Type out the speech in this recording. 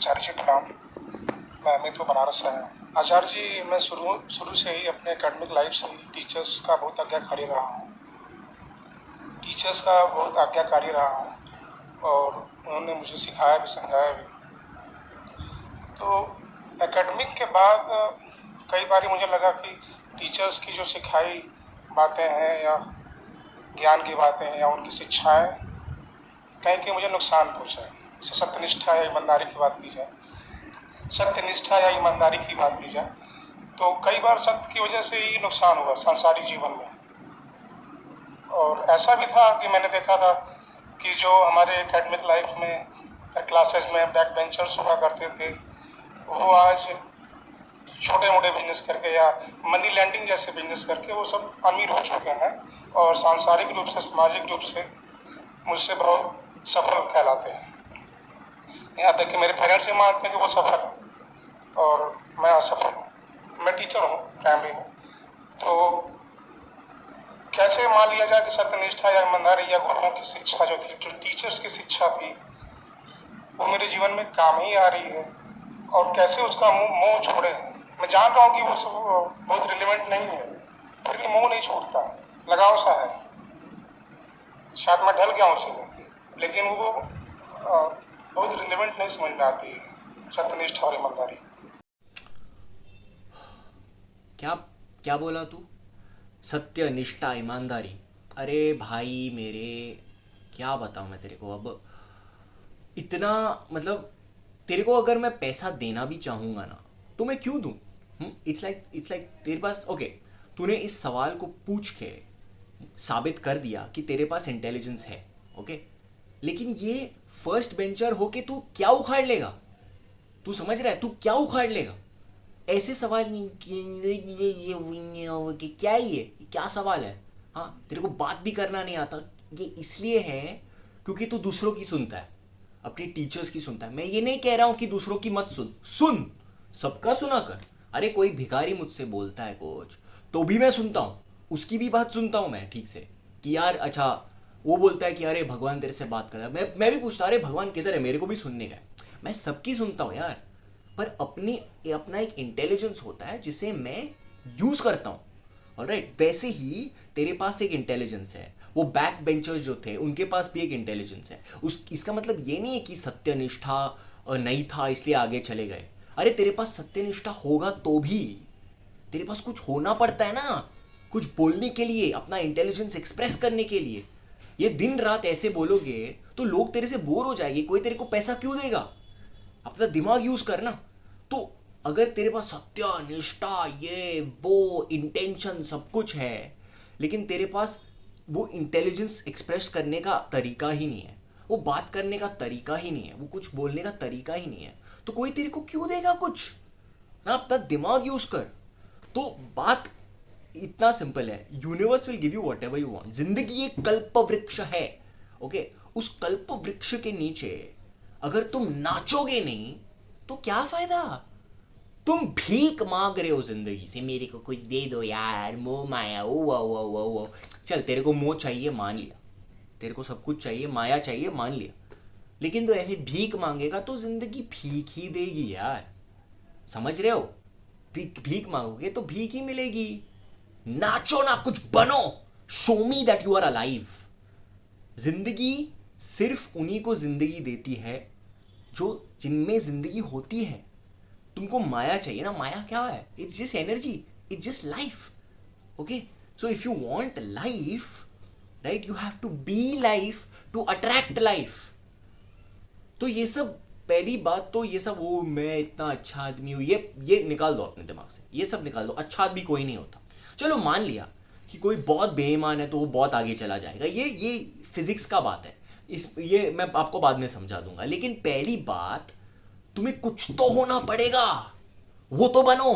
आचार्य जी प्रणाम। मैं अमित हूँ, बनारस से आया हूँ। आचार्य जी, मैं शुरू शुरू से ही अपने एकेडमिक लाइफ से ही टीचर्स का बहुत आज्ञाकारी रहा हूँ। टीचर्स का बहुत आज्ञाकारी रहा हूँ और उन्होंने मुझे सिखाया भी, समझाया भी। तो एकेडमिक के बाद कई बार मुझे लगा कि टीचर्स की जो सिखाई बातें हैं या ज्ञान की बातें हैं या उनकी शिक्षाएं कहीं कहीं मुझे नुकसान पहुँचाए। जैसे सत्यनिष्ठा या ईमानदारी की बात की जाए, सत्यनिष्ठा या ईमानदारी की बात की जाए तो कई बार सत्य की वजह से ही नुकसान हुआ सांसारिक जीवन में। और ऐसा भी था कि मैंने देखा था कि जो हमारे एकेडमिक लाइफ में क्लासेस में बैक बेंचर्स हुआ करते थे, वो आज छोटे मोटे बिजनेस करके या मनी लैंडिंग जैसे बिजनेस करके वो सब अमीर हो चुके हैं और सांसारिक रूप से, सामाजिक रूप से मुझसे बहुत सफल कहलाते हैं। यहाँ तक कि मेरे पेरेंट्स ये मानते हैं कि वो सफल है और मैं असफल हूँ। मैं टीचर हूँ प्राइमरी में, तो कैसे मान लिया जाए कि सत्यनिष्ठा या ईमानदारी या गुरुओं की शिक्षा जो थी, जो टीचर्स की शिक्षा थी, वो मेरे जीवन में काम ही आ रही है और कैसे उसका मुंह मोह छोड़े। मैं जान रहा हूँ कि वो सब बहुत रिलेवेंट नहीं है, फिर भी मोह नहीं छूटता, लगाव सा है। शायद मैं ढल गया हूँ उससे, लेकिन वो बहुत रिलेवेंट नहीं समझ में आती है सत्यनिष्ठा और ईमानदारी। क्या क्या बोला तू? सत्य, निष्ठा, ईमानदारी? अरे भाई मेरे, क्या बताऊं मैं तेरे को अब। इतना मतलब, तेरे को अगर मैं पैसा देना भी चाहूंगा ना, तो मैं क्यों दूं? इट्स लाइक तेरे पास, ओके, तूने इस सवाल को पूछ के साबित कर दिया कि तेरे पास इंटेलिजेंस है, ओके, लेकिन ये फर्स्ट बेंचर होके तू क्या उखाड़ लेगा? तू समझ रहा है, तू क्या उखाड़ लेगा? ऐसे सवाल नहीं कि क्या ही है, क्या सवाल है? हाँ, तेरे को बात भी करना नहीं आता। ये इसलिए है क्योंकि तू दूसरों की सुनता है, अपने टीचर्स की सुनता है। मैं ये नहीं कह रहा हूं कि दूसरों की मत सुन, सुन, सबका सुना कर। अरे कोई भिखारी मुझसे बोलता है कुछ, तो भी मैं सुनता हूं, उसकी भी बात सुनता हूं मैं ठीक से, कि यार अच्छा, वो बोलता है कि अरे भगवान तेरे से बात कर रहा है, मैं भी पूछता, अरे भगवान किधर है, मेरे को भी सुनने का है। मैं सबकी सुनता हूं यार, पर अपना एक इंटेलिजेंस होता है जिसे मैं यूज करता हूं। ऑलराइट, वैसे ही तेरे पास एक इंटेलिजेंस है। वो बैक बेंचर्स जो थे उनके पास भी एक इंटेलिजेंस है। उस इसका मतलब ये नहीं है कि सत्यनिष्ठा नहीं था इसलिए आगे चले गए। अरे तेरे पास सत्यनिष्ठा होगा तो भी तेरे पास कुछ होना पड़ता है ना, कुछ बोलने के लिए, अपना इंटेलिजेंस एक्सप्रेस करने के लिए। ये दिन रात ऐसे बोलोगे तो लोग तेरे से बोर हो जाएंगे, कोई तेरे को पैसा क्यों देगा? अपना दिमाग यूज करना। तो अगर तेरे पास सत्य, निष्ठा, ये वो इंटेंशन सब कुछ है, लेकिन तेरे पास वो इंटेलिजेंस एक्सप्रेस करने का तरीका ही नहीं है, वो बात करने का तरीका ही नहीं है, वो कुछ बोलने का तरीका ही नहीं है, तो कोई तेरे को क्यों देगा कुछ? ना, अपना दिमाग यूज कर। तो बात इतना सिंपल है, universe will give you what ever you want. जिंदगी एक कल्प वृक्ष है, ओके। उस कल्प वृक्ष के नीचे अगर तुम नाचोगे नहीं तो क्या फायदा? तुम भीख मांग रहे हो जिंदगी से, मेरे को कुछ दे दो यार, मोह माया, ओ ओ ओ ओ ओ। चल, तेरे को मोह चाहिए, मान लिया, तेरे को सब कुछ चाहिए, माया चाहिए, मान लिया, लेकिन तो ऐसे भीख मांगेगा तो जिंदगी भीख ही देगी यार। समझ रहे हो? भीख भीख मांगोगे तो भीख ही मिलेगी। नाचो ना, कुछ बनो, show me that you are alive. जिंदगी सिर्फ उन्हीं को जिंदगी देती है जो जिनमें जिंदगी होती है। तुमको माया चाहिए ना, माया क्या है? It's just energy, it's just life, okay. So if you want life, right, you have to be life to attract life. तो ये सब, पहली बात तो ये सब, वो मैं इतना अच्छा आदमी हूं, ये निकाल दो अपने दिमाग से, ये सब निकाल दो। अच्छा आदमी कोई नहीं होता। चलो मान लिया कि कोई बहुत बेईमान है तो वो बहुत आगे चला जाएगा, ये फिजिक्स का बात है, इस ये मैं आपको बाद में समझा दूंगा। लेकिन पहली बात, तुम्हें कुछ तो होना पड़ेगा, वो तो बनो।